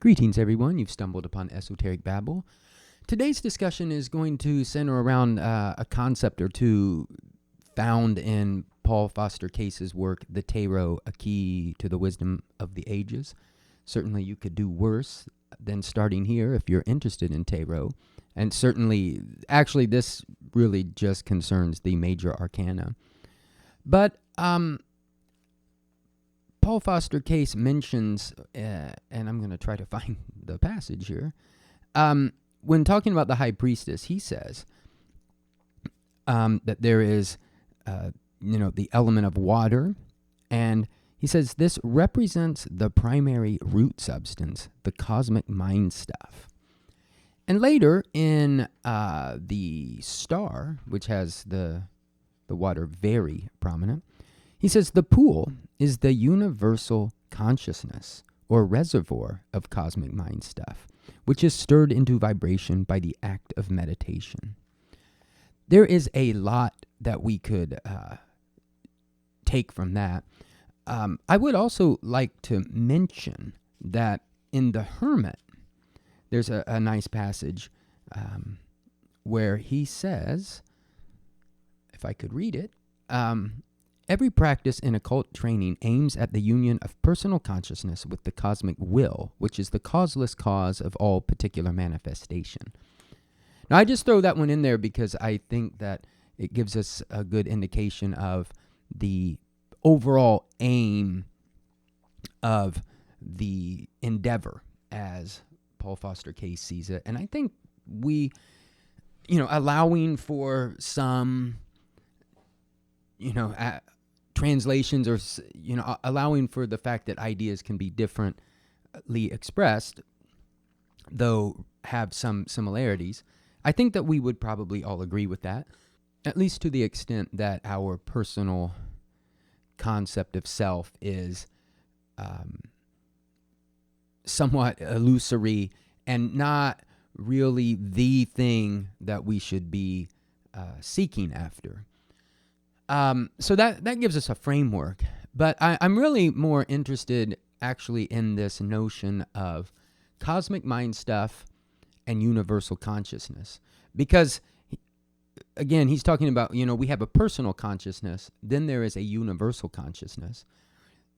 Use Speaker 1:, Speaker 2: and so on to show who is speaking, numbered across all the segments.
Speaker 1: Greetings, everyone. You've stumbled upon Esoteric Babble. Today's discussion is going to center around a concept or two found in Paul Foster Case's work, The Tarot, A Key to the Wisdom of the Ages. Certainly, you could do worse than starting here if you're interested in tarot. And certainly, actually, this really just concerns the major arcana. But Paul Foster Case mentions, and I'm going to try to find the passage here, when talking about the high priestess, he says that there is, the element of water, and he says this represents the primary root substance, the cosmic mind stuff. And later in the star, which has the water very prominent, he says the pool is the universal consciousness or reservoir of cosmic mind stuff, which is stirred into vibration by the act of meditation. There is a lot that we could take from that. I would also like to mention that in The Hermit, there's a nice passage where he says, if I could read it, every practice in occult training aims at the union of personal consciousness with the cosmic will, which is the causeless cause of all particular manifestation. Now, I just throw that one in there because I think that it gives us a good indication of the overall aim of the endeavor as Paul Foster Case sees it. And I think we, allowing for some, translations or, allowing for the fact that ideas can be differently expressed, though have some similarities, I think that we would probably all agree with that, at least to the extent that our personal concept of self is somewhat illusory and not really the thing that we should be seeking after. So that gives us a framework. But I'm really more interested actually in this notion of cosmic mind stuff and universal consciousness. Because, again, he's talking about, we have a personal consciousness, then there is a universal consciousness.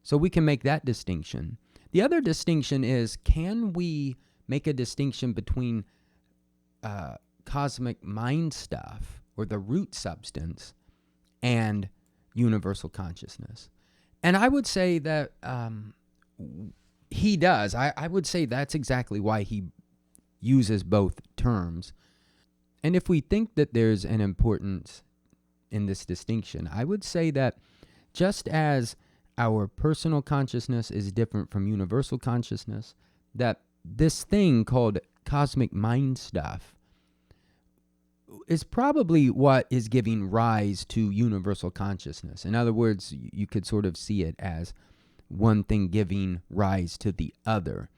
Speaker 1: So we can make that distinction. The other distinction is, can we make a distinction between cosmic mind stuff or the root substance and universal consciousness? And I would say that he does. I would say that's exactly why he uses both terms. And if we think that there's an importance in this distinction, I would say that just as our personal consciousness is different from universal consciousness, that this thing called cosmic mind stuff is probably what is giving rise to universal consciousness. In other words, you could sort of see it as one thing giving rise to the other,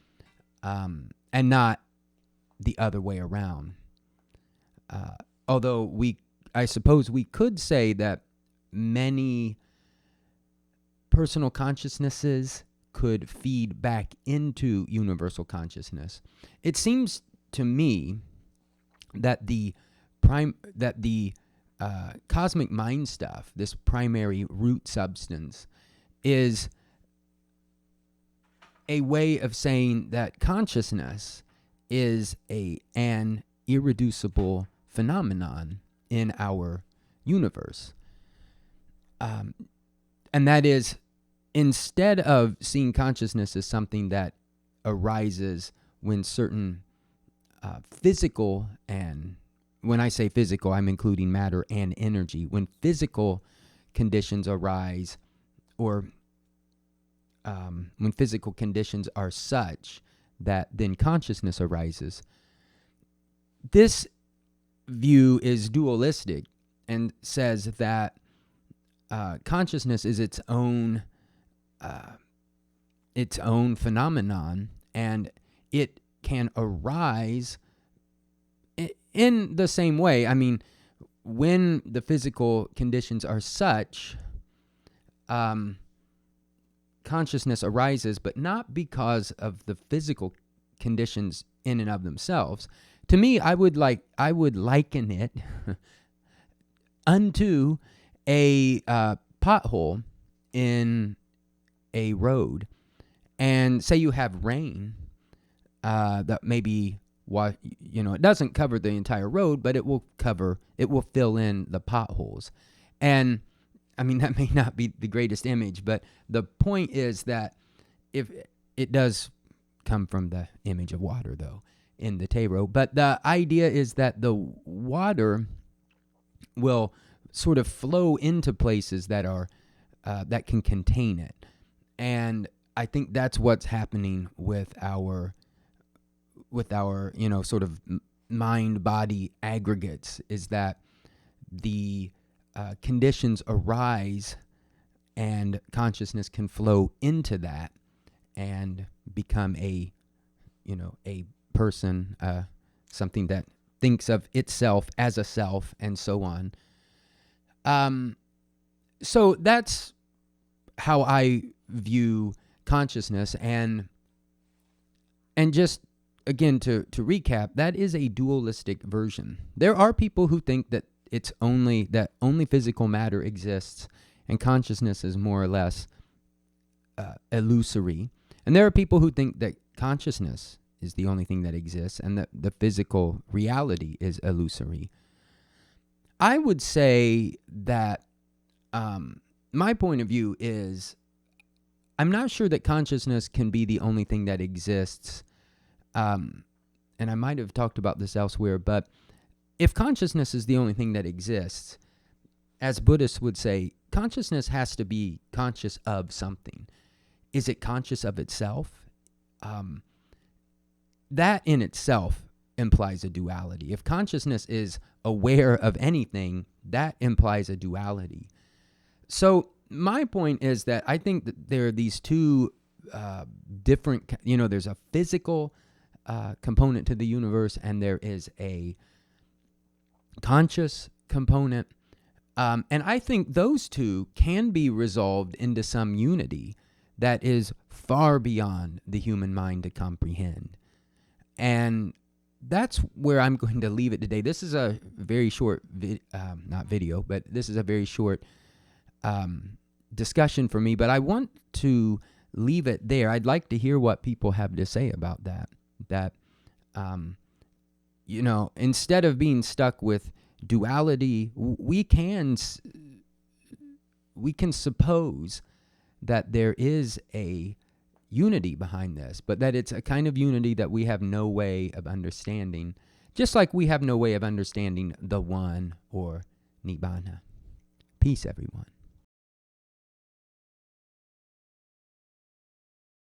Speaker 1: and not the other way around. Although I suppose we could say that many personal consciousnesses could feed back into universal consciousness. It seems to me that the cosmic mind stuff, this primary root substance, is a way of saying that consciousness is an irreducible phenomenon in our universe. And that is, instead of seeing consciousness as something that arises when certain physical, and when I say physical, I'm including matter and energy, when physical conditions arise, or when physical conditions are such that then consciousness arises, this view is dualistic and says that consciousness is its own phenomenon, and it can arise in the same way. I mean, when the physical conditions are such, consciousness arises, but not because of the physical conditions in and of themselves. To me, I would liken it unto a pothole in a road. And say you have rain that maybe it doesn't cover the entire road, but it will fill in the potholes. And I mean, that may not be the greatest image, but the point is that if it does come from the image of water, though, in the Tarot. But the idea is that the water will sort of flow into places that are that can contain it. And I think that's what's happening with our sort of mind body aggregates, is that the conditions arise and consciousness can flow into that and become a person, something that thinks of itself as a self, and so on. So that's how I view consciousness. And just again, to recap, that is a dualistic version. There are people who think that only physical matter exists and consciousness is more or less illusory. And there are people who think that consciousness is the only thing that exists and that the physical reality is illusory. I would say that my point of view is, I'm not sure that consciousness can be the only thing that exists. And I might have talked about this elsewhere, but if consciousness is the only thing that exists, as Buddhists would say, consciousness has to be conscious of something. Is it conscious of itself? That in itself implies a duality. If consciousness is aware of anything, that implies a duality. So my point is that I think that there are these two different, there's a physical component to the universe, and there is a conscious component. And I think those two can be resolved into some unity that is far beyond the human mind to comprehend. And that's where I'm going to leave it today. This is a very short, not video, but this is a very short discussion for me. But I want to leave it there. I'd like to hear what people have to say about that. That, instead of being stuck with duality, we can suppose that there is a unity behind this, but that it's a kind of unity that we have no way of understanding, just like we have no way of understanding the one or Nibbana. Peace, everyone.